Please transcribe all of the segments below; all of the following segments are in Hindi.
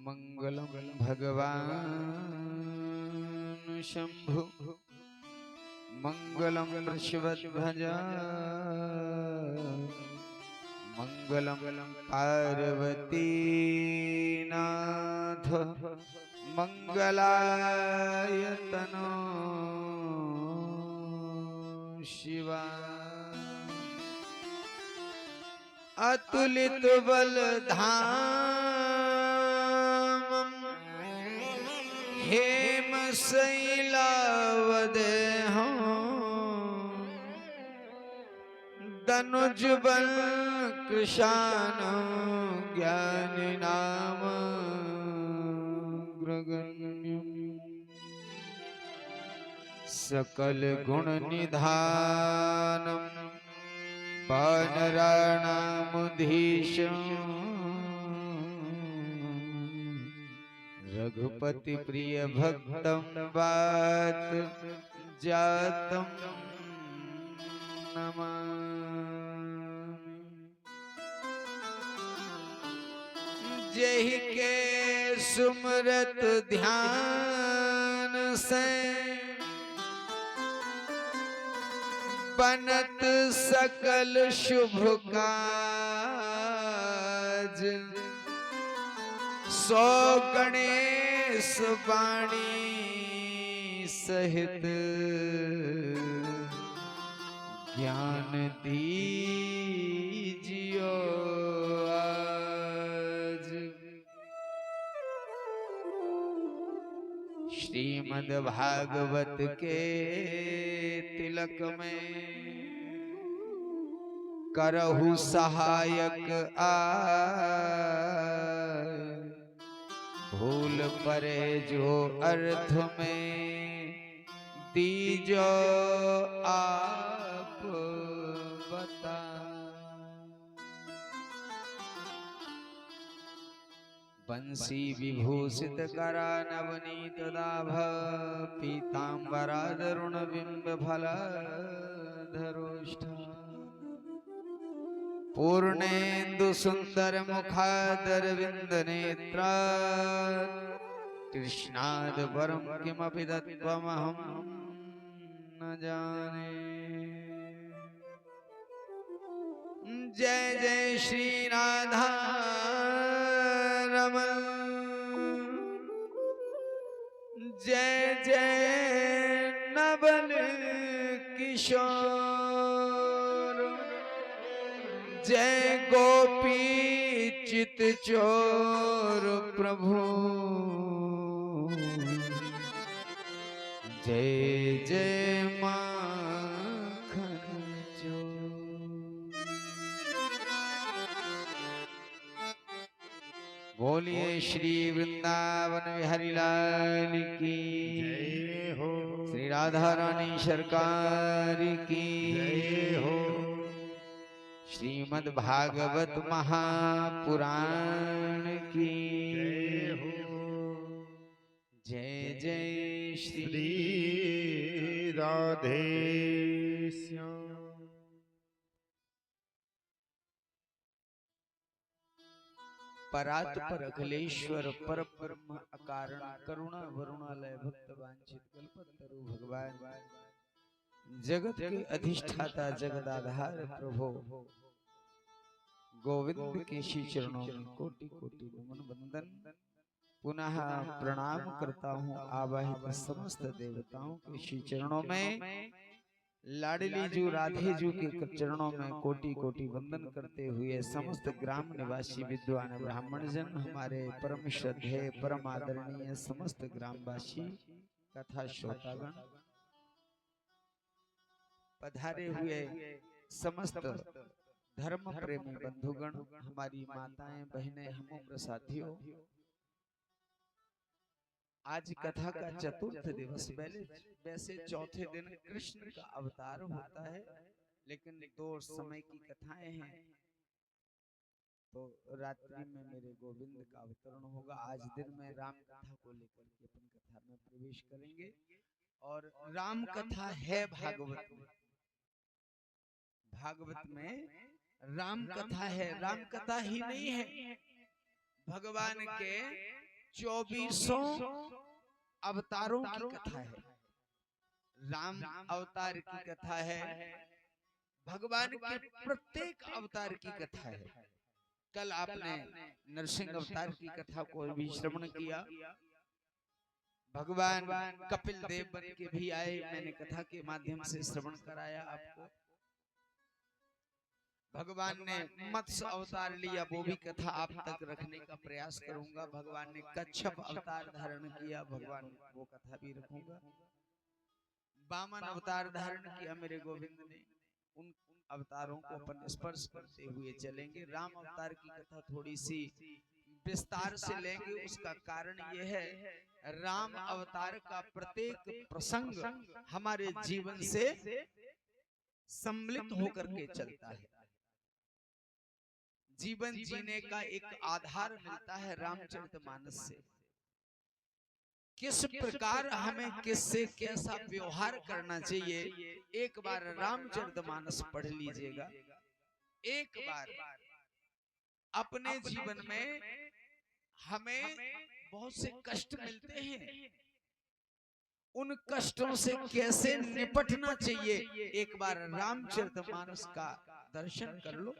मंगलम भगवान शंभु मंगलम ऋषभध्वजा मंगलम पार्वती नाथ मंगलाय तनो शिवा अतुलित बल धाम हेम शैलावदे दनुज बल कृशान ज्ञानी नाम ग्रगण्यम सकल गुण निधानम वानराणामुधीश रघुपति प्रिय भक्तम वात जातम नमामि। जेहि के सुमरत ध्यान से बनत सकल शुभ काज सो गणेश वाणी सहित ज्ञान दीजियो आज। श्रीमद् भागवत के तिलक में करहु सहायक आय भूल परे जो अर्थ में दीजो आप बता। बंसी विभूषित करा नवनीत दाभ पीतांबरादरुण बिंब फलधरोष्ठ पूर्णेन्दु सुंदर मुखादर विंद नेत्रा कृष्णाद परम किमपि तत्त्वमहं न जाने। जय जय श्री राधा रमण जय जय नवल किशोर जय गोपी चित चोर प्रभु जय जय माखन चोर। बोलिए श्री वृंदावन बिहारी लाल की जय हो। श्री राधा रानी सरकार की जय हो। श्रीमद् भागवत महापुराण की जय हो। जय जय श्री राधे श्याम। परात पर अखिलेश्वर पर ब्रह्म अकारण करुणा वरुणालय भक्त वांछित कल्पतरु भगवान जगत के अधिष्ठाता जगदाधार प्रभु गोविंद के श्री चरणों में कोटि कोटि नमन वंदन पुनः प्रणाम करता हूँ। आवाहित समस्त देवताओं के श्री चरणों में लाडली जू राधे जू के चरणों में कोटि कोटि वंदन करते हुए समस्त ग्राम निवासी विद्वान ब्राह्मण जन हमारे परम श्रद्धेय परम आदरणीय समस्त ग्रामवासी तथा श्रोतागण पधारे हुए समस्त धर्म प्रेमी बंधुगण हमारी माताएं बहनें हम उम्र साथियों, आज कथा का चतुर्थ दिवस। वैसे चौथे दिन कृष्ण का अवतार होता है, लेकिन दो समय की कथाएं हैं, तो रात्रि में मेरे गोविंद का अवतरण होगा। आज दिन में राम कथा को लेकर के अपन कथा में प्रवेश करेंगे और राम कथा है भागवत में। भागवत में राम कथा है। राम कथा ही नहीं है, भगवान के 2400 अवतारों की कथा है, राम अवतार की कथा है, भगवान के प्रत्येक अवतार की कथा है। कल आपने नरसिंह अवतार की कथा को भी श्रवण किया। भगवान कपिल देव बन के भी आए, मैंने कथा के माध्यम से श्रवण कराया आपको। भगवान ने मत्स्य अवतार लिया, वो भी कथा आप तक रखने का प्रयास करूंगा। भगवान ने कच्छप अवतार धारण किया, भगवान वो कथा भी रखूंगा। वामन अवतार धारण किया मेरे गोविंद ने, उन अवतारों को अपन स्पर्श करते हुए चलेंगे। राम अवतार की कथा थोड़ी सी विस्तार से लेंगे। उसका कारण यह है, राम अवतार का प्रत्येक प्रसंग हमारे जीवन से सम्मिलित होकर के चलता है। जीवन जीने का एक आधार मिलता है रामचरितमानस से। किस प्रकार हमें किससे कैसा व्यवहार करना चाहिए, एक बार रामचरितमानस पढ़ लीजिएगा। एक बार अपने जीवन में हमें बहुत से कष्ट मिलते हैं, उन कष्टों से कैसे निपटना चाहिए, एक बार रामचरितमानस का दर्शन कर लो।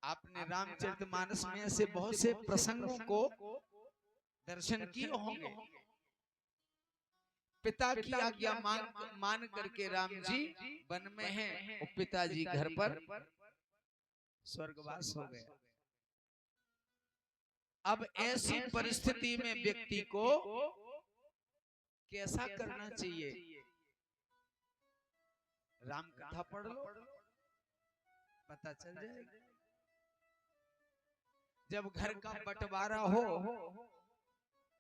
आपने रामचरितमानस में ऐसे बहुत से प्रसंगों को दर्शन किए होंगे। पिता की आज्ञा मान करके राम जी वन में हैं और पिताजी घर पर स्वर्गवास हो गया। अब ऐसी परिस्थिति में व्यक्ति को कैसा करना चाहिए, राम कथा पढ़ लो, पता चल जाएगा। जब घर का बंटवारा हो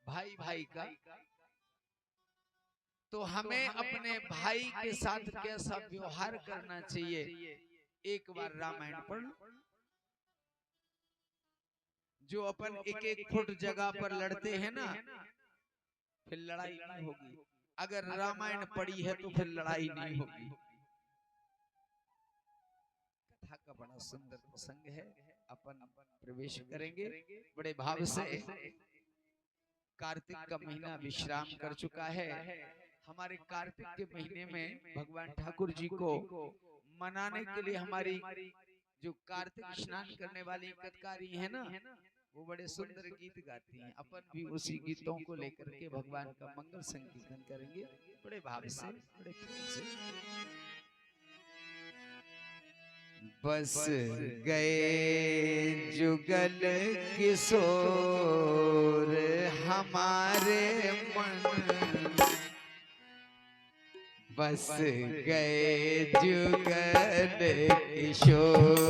भाई भाई का, तो हमें अपने भाई के साथ कैसा व्यवहार करना चाहिए, एक बार रामायण पढ़ लो। जो अपन एक एक फुट जगह पर लड़ते हैं ना, फिर लड़ाई नहीं होगी। अगर रामायण पढ़ी है तो फिर लड़ाई नहीं होगी। कथा का बड़ा सुंदर प्रसंग है, अपन प्रवेश करेंगे बड़े भाव से। कार्तिक का महीना विश्राम कर चुका है। हमारे कार्तिक के महीने में भगवान ठाकुर जी को मनाने के लिए हमारी जो कार्तिक स्नान करने वाली कथकारी है ना, वो बड़े सुंदर गीत गाती हैं। अपन भी उसी गीतों को लेकर के भगवान का मंगल संकीर्तन करेंगे बड़े भाव से, बड़े प्रेम से। बस गए जुगल किशोर हमारे मन, बस गए जुगल किशोर,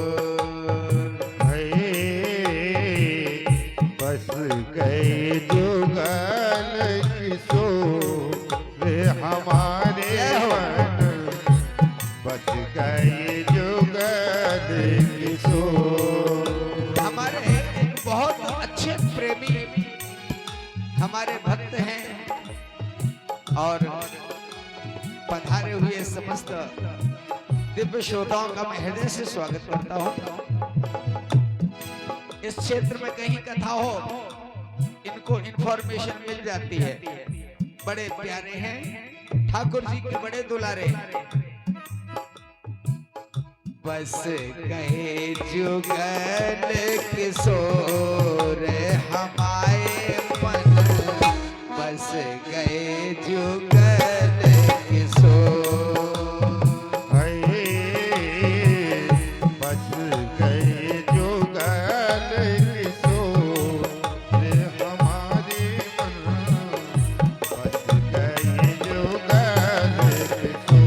बस गए जुगल किशोर हमारे मन, बस गए जुगल किशोर। हमारे बहुत अच्छे प्रेमी हमारे भक्त हैं और पधारे हुए समस्त दिव्य श्रोताओं का मैं हृदय से स्वागत करता हूं। इस क्षेत्र में कहीं कथा हो, इनको इंफॉर्मेशन मिल जाती है। बड़े प्यारे हैं, ठाकुर जी के बड़े दुलारे। बस गए जुगल किशोर हमारे मन, बस गए जुगल किशोर, बस गए जुगल किशोर हमारे मन, बस गए जुगल किशोर।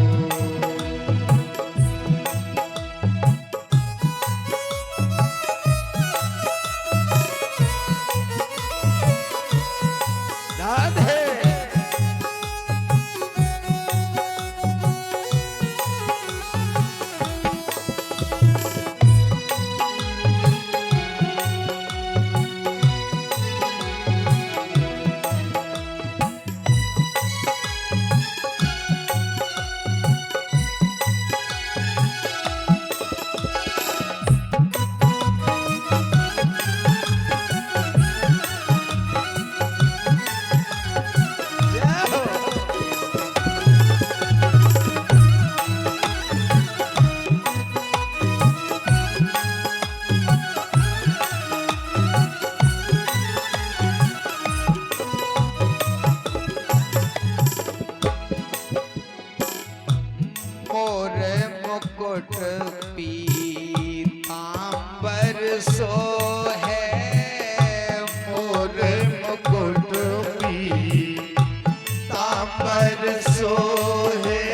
राधे सो है मोर मुकुट पीतांबर सोहे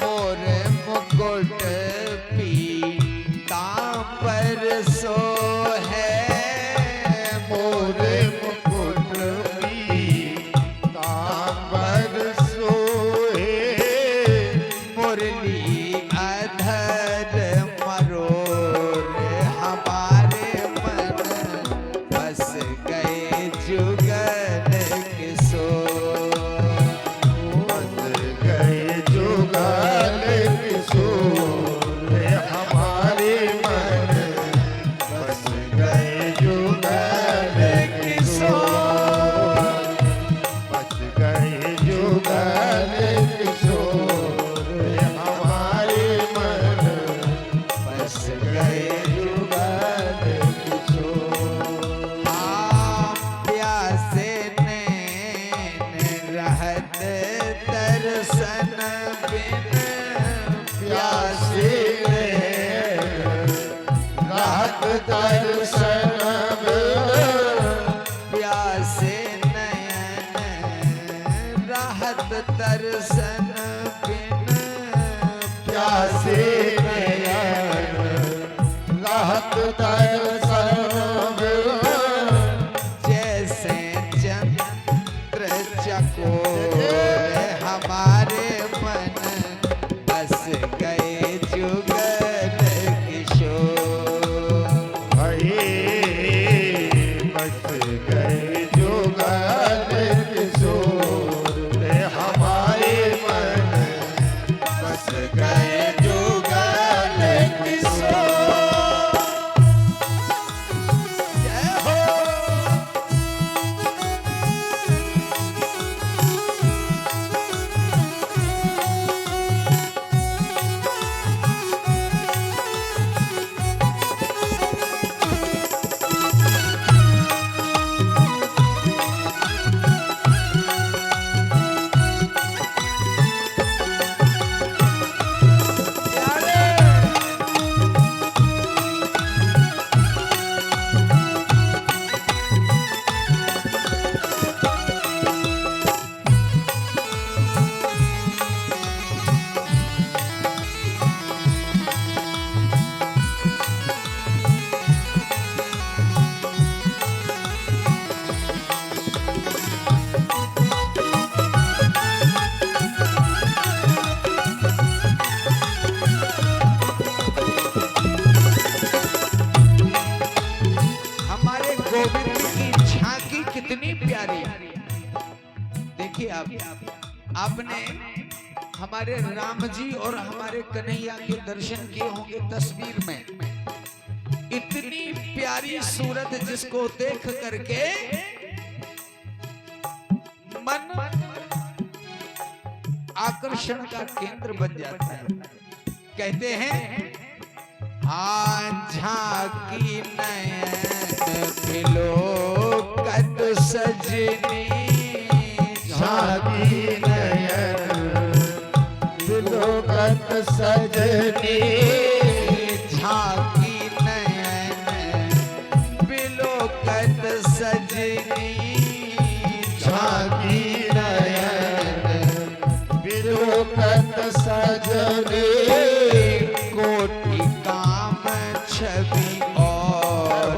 मोर मुकुट पीतांबर सो है मोर मुकुट पीतांबर सोहे मुरली अधर मरोर हमारे मन बस गए जुगल किशोर बस गए जुगल किशोर हमारे मन बस गए जुगल किशोर बस गए जुगल किशोर हमारे मन बस गए जुगल किशोर प्यासे नैन रहत दर्शन बिन प्यासे रात दर्शन प्यासे नयन रहत दर्शन बिन प्यासे रात दर्शन जैसे चंद्र चकोर हमारे मन बस गए जुगल किशोर हरे बस गए जुगल किशोर हमारे मन बस गए जुगल किशोर जय हो हमारे गोविंद की झांकी कितनी प्यारी है। देखिए आपने हमारे राम जी और हमारे कन्हैया के दर्शन किए होंगे तस्वीर में। इतनी प्यारी सूरत जिसको देख करके मन आकर्षण का केंद्र बन जाता है। कहते हैं हाँ झांकी नयन बिलोकत सजनी झांकी नयन बिलोकत सजनी झांकी नयन बिलोकत सजनी झांकी नयन बिलोकत सजनी कोटि काम छवि और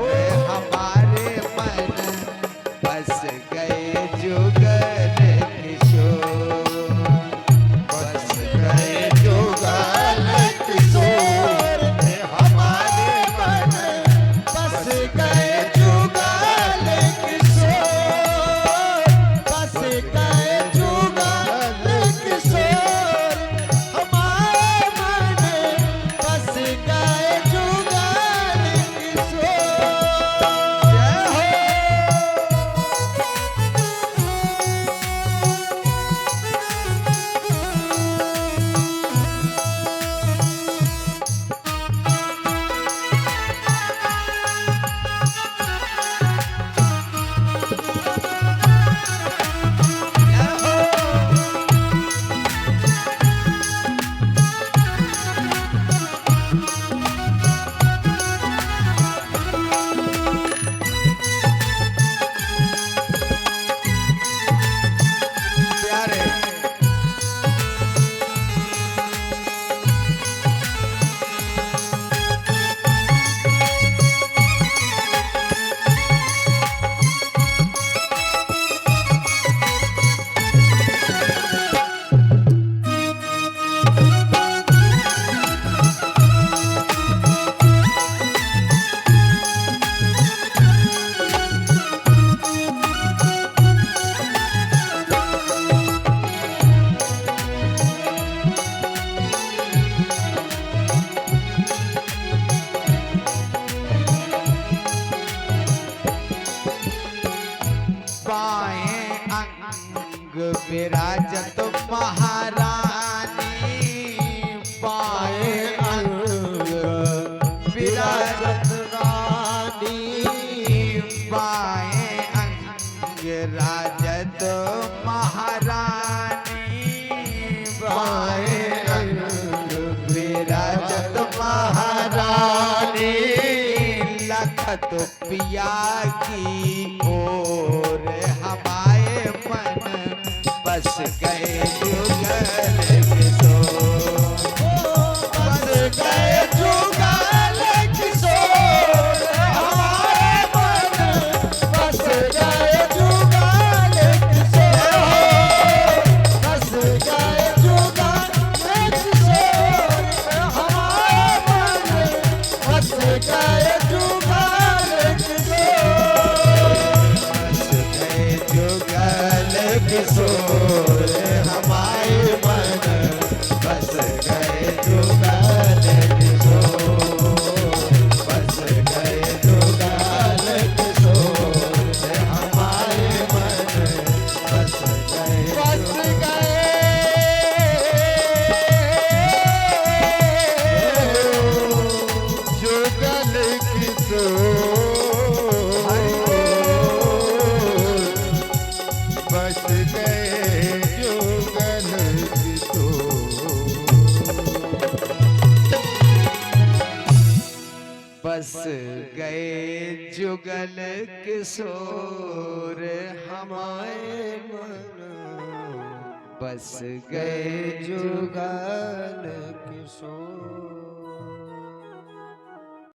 हमारे मन बस गए जुगल किशोर बस गए जुगल किशोर हमारे मन बस गए जुगल किशोर बस गए जुगल किशोर हमारे मन बस गए जुगल देखत पिया की ओर हमारे मन बस गए जुगल किशोर, बस गए जुगल किशोर हमारे मन, बस गए जुगल किशोर, बस गए जुगल किशोर हमारे मन, बस गए जुगल किशोर, बस गए जुगल किशोर हमारे मन बस गए जुगल किशोर, बस गए जुगल किशोर हमारे मन बस गए बस गए जुगल किशोर, बस गए जुगल किशोर, बस गए जुगल किशोर हमारे मन बस गए जुगल किशोर।